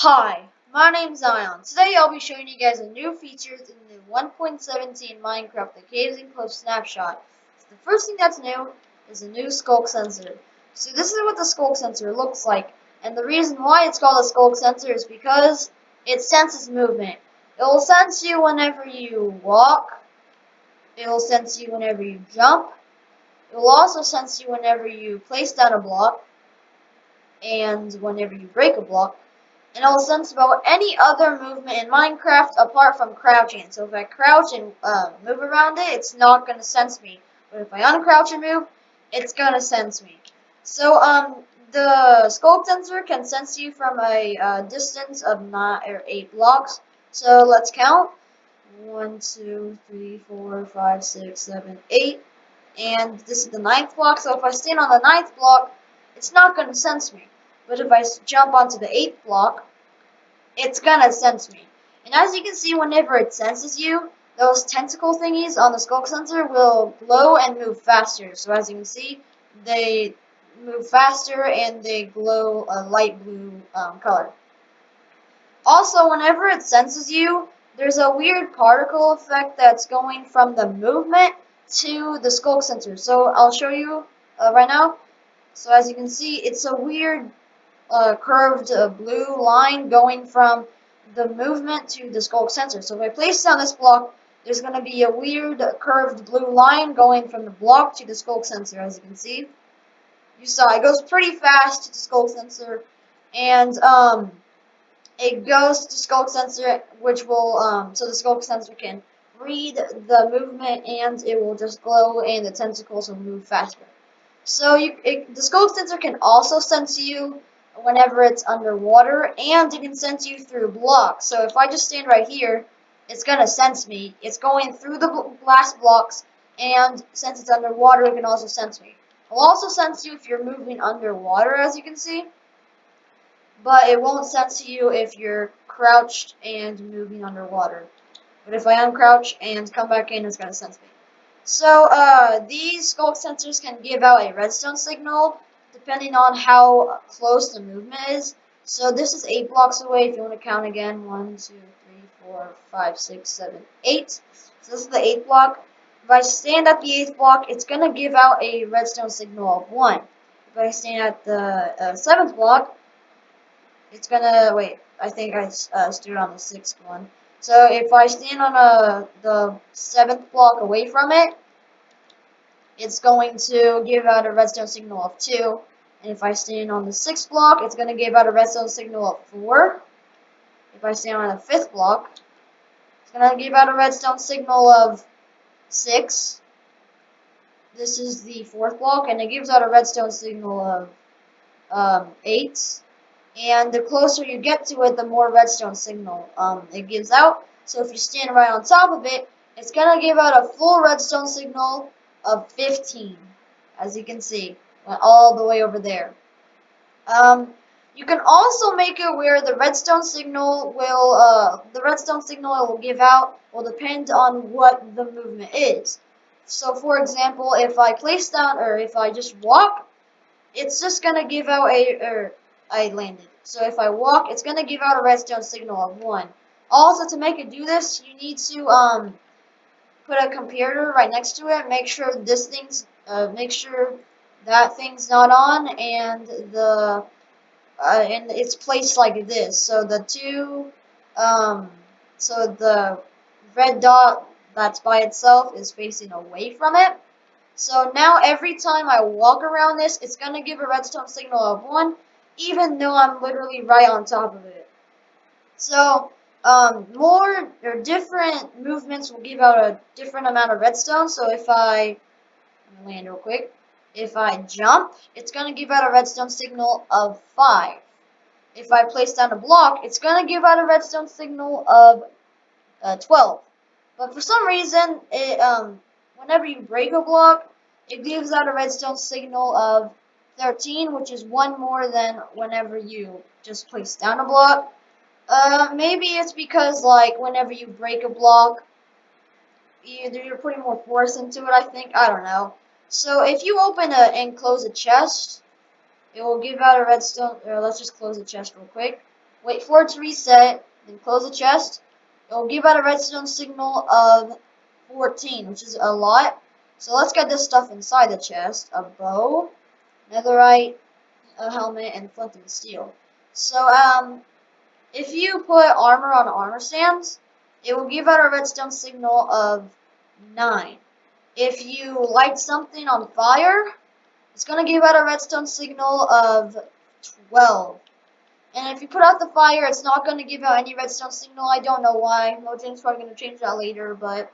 Hi, my name's Zion. Today I'll be showing you guys a new feature in the 1.17 Minecraft, the Caves Enclosed Snapshot. So the first thing that's new is a new Skulk Sensor. So this is what the Skulk Sensor looks like, and the reason why it's called a Skulk Sensor is because it senses movement. It will sense you whenever you walk, it will sense you whenever you jump, it will also sense you whenever you place down a block, and whenever you break a block. And it will sense about any other movement in Minecraft apart from crouching. So if I crouch and move around it, it's not going to sense me. But if I uncrouch and move, it's going to sense me. So the scope sensor can sense you from a distance of 8 blocks. So let's count. 1, 2, 3, 4, 5, 6, 7, 8. And this is the 9th block. So if I stand on the 9th block, it's not going to sense me. But if I jump onto the 8th block, it's gonna sense me. And as you can see, whenever it senses you, those tentacle thingies on the Skulk sensor will glow and move faster. So as you can see, they move faster and they glow a light blue color. Also, whenever it senses you, there's a weird particle effect that's going from the movement to the Skulk sensor. So I'll show you right now. So as you can see, it's a weird curved blue line going from the movement to the Skulk sensor. So if I place down this block, there's going to be a weird curved blue line going from the block to the Skulk sensor, as you can see. You saw it goes pretty fast to the Skulk sensor, and it goes to Skulk sensor, which will so the Skulk sensor can read the movement, and it will just glow, and the tentacles will move faster. So the Skulk sensor can also sense you whenever it's underwater, and it can sense you through blocks. So if I just stand right here, it's gonna sense me. It's going through the glass blocks, and since it's underwater, it can also sense me. It will also sense you if you're moving underwater, as you can see, but it won't sense you if you're crouched and moving underwater. But if I uncrouch and come back in, it's gonna sense me. So these Skulk sensors can give out a redstone signal depending on how close the movement is. So this is 8 blocks away. If you want to count again, 1, 2, 3, 4, 5, 6, 7, 8. So this is the 8th block. If I stand at the 8th block, it's going to give out a redstone signal of 1. If I stand at the 7th block, it's going to, wait, I think I stood on the 6th one. So if I stand on the 7th block away from it, it's going to give out a redstone signal of 2. And if I stand on the 6th block, it's going to give out a redstone signal of 4. If I stand on the 5th block, it's going to give out a redstone signal of 6. This is the 4th block, and it gives out a redstone signal of 8. And the closer you get to it, the more redstone signal it gives out. So if you stand right on top of it, it's going to give out a full redstone signal of 15. As you can see, went all the way over there. You can also make it where the redstone signal it will give out will depend on what the movement is. So for example, if I place down or if I just walk, it's just gonna give out I landed. So if I walk, it's gonna give out a redstone signal of 1. Also, to make it do this, you need to put a computer right next to it. Make sure make sure that thing's not on, and and it's placed like this. So so the red dot that's by itself is facing away from it. So now every time I walk around this, it's going to give a redstone signal of 1, even though I'm literally right on top of it. So more or different movements will give out a different amount of redstone. So if I land real quick, if I jump, it's going to give out a redstone signal of 5. If I place down a block, it's going to give out a redstone signal of 12. But for some reason, whenever you break a block, it gives out a redstone signal of 13, which is 1 more than whenever you just place down a block. Maybe it's because, like, whenever you break a block, you're putting more force into it, I think. I don't know. So if you open and close a chest, it will give out a redstone. Let's just close the chest real quick. wait for it to reset, then close the chest. It will give out a redstone signal of 14, which is a lot. So let's get this stuff inside the chest. A bow, netherite, a helmet, and flint and steel. So, if you put armor on armor stands, it will give out a redstone signal of 9. If you light something on fire, it's going to give out a redstone signal of 12. And if you put out the fire, it's not going to give out any redstone signal. I don't know why. Mojang's probably going to change that later, but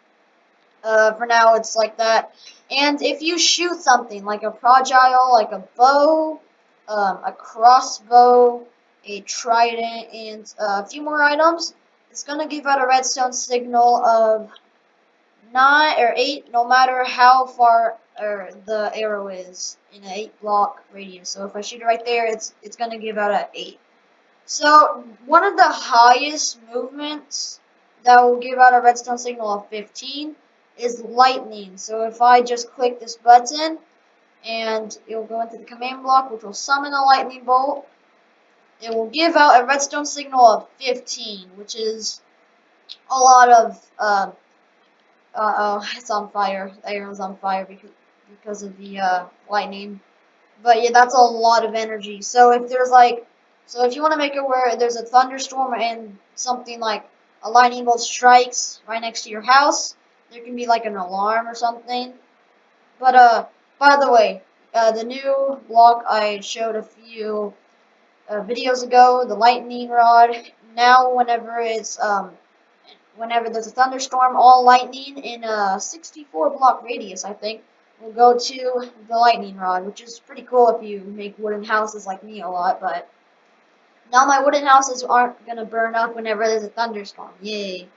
for now it's like that. And if you shoot something, like a projectile, like a bow, a crossbow, a trident, and a few more items, it's going to give out a redstone signal of 9 or 8, no matter how far the arrow is in an 8-block radius. So if I shoot it right there, it's going to give out an 8. So one of the highest movements that will give out a redstone signal of 15 is lightning. So if I just click this button and it will go into the command block, which will summon a lightning bolt, it will give out a redstone signal of 15, which is a lot of it's on fire. The arrow's on fire because of the lightning. But yeah, that's a lot of energy. So if you want to make it where there's a thunderstorm and something like a lightning bolt strikes right next to your house, there can be like an alarm or something. But by the way, the new block I showed a few videos ago, the lightning rod. Now, whenever there's a thunderstorm, all lightning in a 64-block radius, I think, will go to the lightning rod, which is pretty cool if you make wooden houses like me a lot. But now my wooden houses aren't gonna burn up whenever there's a thunderstorm. Yay!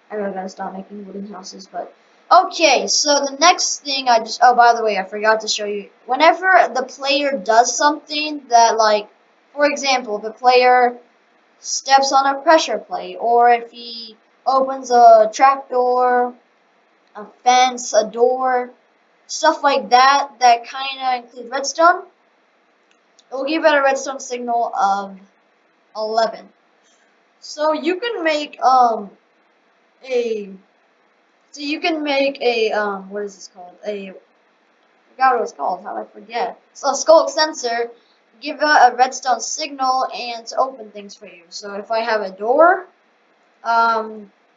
I really gotta stop making wooden houses. But okay, so the next thing oh, by the way, I forgot to show you. Whenever the player does something that, like, for example, the player steps on a pressure plate, or if he opens a trapdoor, a fence, a door, stuff like that, that kind of include redstone, it will give it a redstone signal of 11. So you can make a what is this called? I forgot what it's called. How did I forget? So a Skulk sensor give a redstone signal and to open things for you. So if I have a door,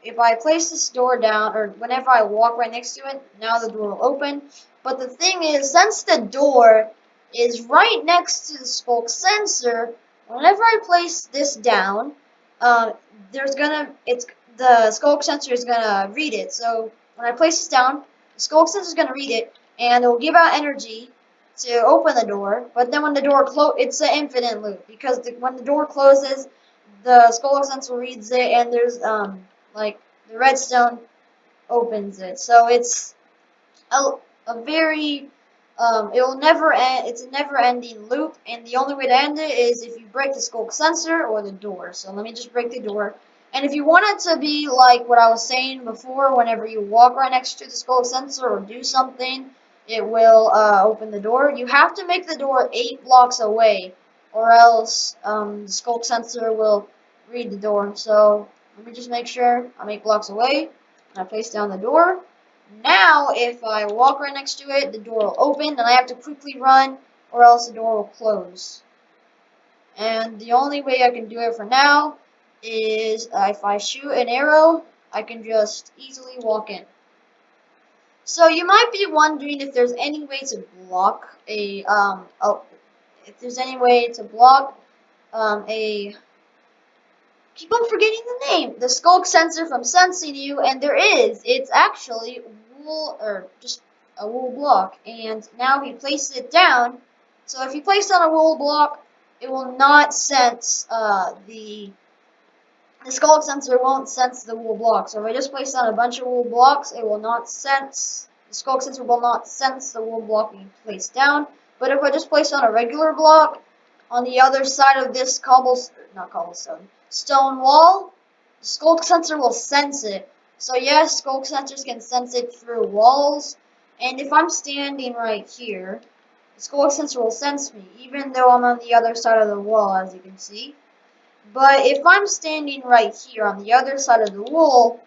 if I place this door down, or whenever I walk right next to it, now the door will open. But the thing is, since the door is right next to the Skulk sensor, whenever I place this down, the Skulk sensor is gonna read it. So when I place this down, the Skulk sensor is gonna read it, and it will give out energy to open the door. But then when the door it's an infinite loop, because when the door closes, the Skulk sensor reads it, and there's like the redstone opens it. So it's a very it will never end. It's a never-ending loop, and the only way to end it is if you break the Skulk sensor or the door. So let me just break the door. And if you want it to be like what I was saying before, whenever you walk right next to the Skulk sensor or do something, it will open the door. You have to make the door 8 blocks away, or else the Skulk sensor will read the door. So let me just make sure I'm 8 blocks away, and I place down the door. Now, if I walk right next to it, the door will open, and I have to quickly run, or else the door will close. And the only way I can do it for now is if I shoot an arrow, I can just easily walk in. So you might be wondering if there's any way to block a keep on forgetting the name, the Skulk sensor from sensing you, and there is. It's actually wool, or just a wool block. And now he places it down. So if you place down a wool block, it will not sense the Skulk sensor won't sense the wool block. So if I just place down a bunch of wool blocks, it will not sense. The Skulk sensor will not sense the wool block being placed down. But if I just place down a regular block on the other side of this stone wall, the Skulk sensor will sense it. So yes, Skulk sensors can sense it through walls. And if I'm standing right here, the Skulk sensor will sense me, even though I'm on the other side of the wall, as you can see. But if I'm standing right here on the other side of the wall,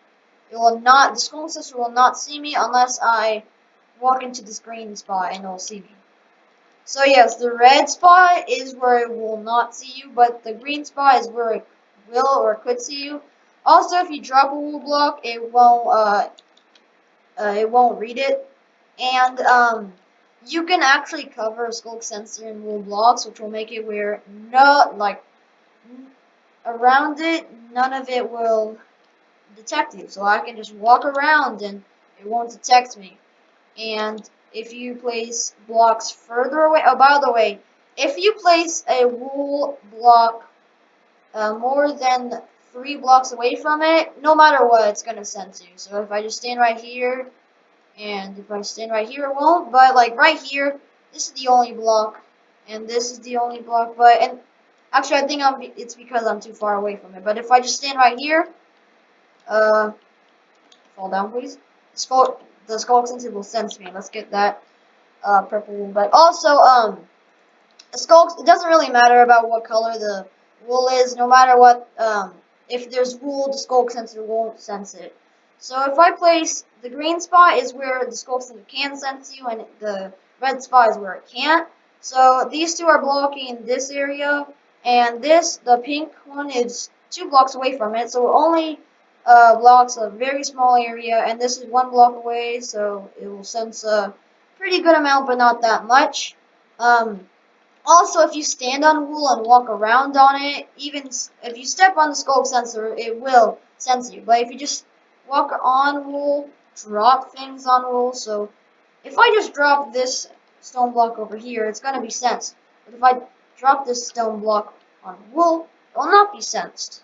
the Skulk Sensor will not see me unless I walk into this green spot and it'll see me. So yes, the red spot is where it will not see you, but the green spot is where it will or could see you. Also, if you drop a wool block, it won't read it, and you can actually cover a Skulk Sensor in wool blocks, which will make it where around it, none of it will detect you. So I can just walk around and it won't detect me. And if you place blocks further away, oh, by the way, if you place a wool block more than 3 blocks away from it, no matter what, it's going to sense you. So if I just stand right here, and if I stand right here, it won't. But like right here, this is the only block, and this is the only block. And actually, I think it's because I'm too far away from it. But if I just stand right here, uh, fall down, please. The Skulk Sensor will sense me. Let's get that purple wool. But also, it doesn't really matter about what color the wool is. No matter what, if there's wool, the Skulk Sensor won't sense it. So if I place the green spot is where the Skulk Sensor can sense you, and the red spot is where it can't. So these two are blocking this area, and the pink one is 2 blocks away from it. So it only blocks a very small area, and this is 1 block away, so it will sense a pretty good amount, but not that much. Also, if you stand on wool and walk around on it, even if you step on the Skulk Sensor, it will sense you. But if you just walk on wool, drop things on wool, so if I just drop this stone block over here, it's going to be sensed. But if I drop this stone block on wool, it will not be sensed.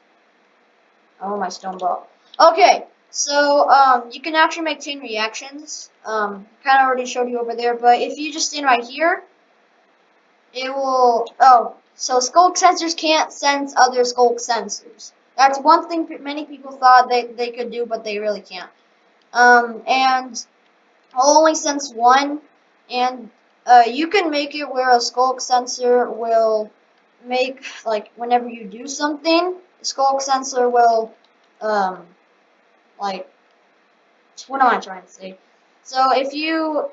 Oh, my stone block. Okay, so you can actually make chain reactions. Kind of already showed you over there, but if you just stand right here, it will. Oh, so Skulk Sensors can't sense other Skulk Sensors. That's one thing many people thought they could do, but they really can't. And I'll only sense one, and you can make it where a Skulk Sensor will make, like, whenever you do something, the Skulk Sensor will, like, what am I trying to say? So if you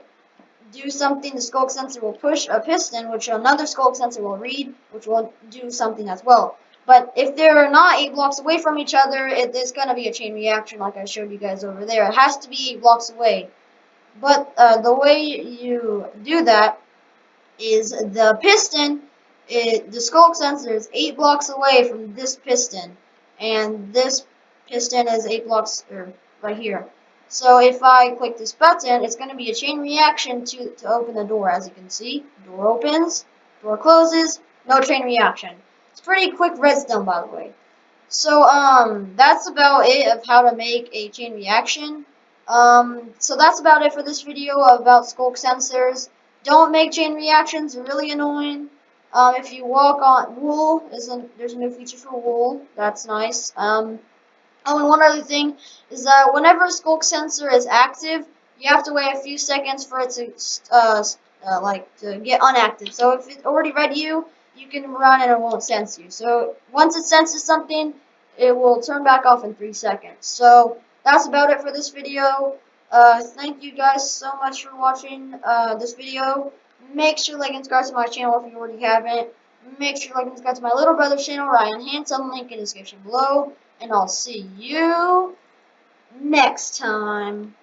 do something, the Skulk Sensor will push a piston, which another Skulk Sensor will read, which will do something as well. But if they're not 8 blocks away from each other, there's going to be a chain reaction like I showed you guys over there. It has to be 8 blocks away. But the way you do that is the Skulk Sensor is 8 blocks away from this piston. And this piston is 8 blocks, right here. So if I click this button, it's going to be a chain reaction to open the door. As you can see, door opens, door closes, no chain reaction. It's pretty quick redstone, by the way. So that's about it of how to make a chain reaction. So that's about it for this video about Skulk Sensors. Don't make chain reactions; they're really annoying. If you walk on wool, there's a new feature for wool. That's nice. Oh, and one other thing is that whenever a Skulk Sensor is active, you have to wait a few seconds for it to to get unactive. So if it already read you, you can run and it won't sense you. So once it senses something, it will turn back off in 3 seconds. So that's about it for this video. Thank you guys so much for watching this video. Make sure to like and subscribe to my channel if you already haven't. Make sure to like and subscribe to my little brother's channel, Ryan Handsome, link in the description below. And I'll see you next time.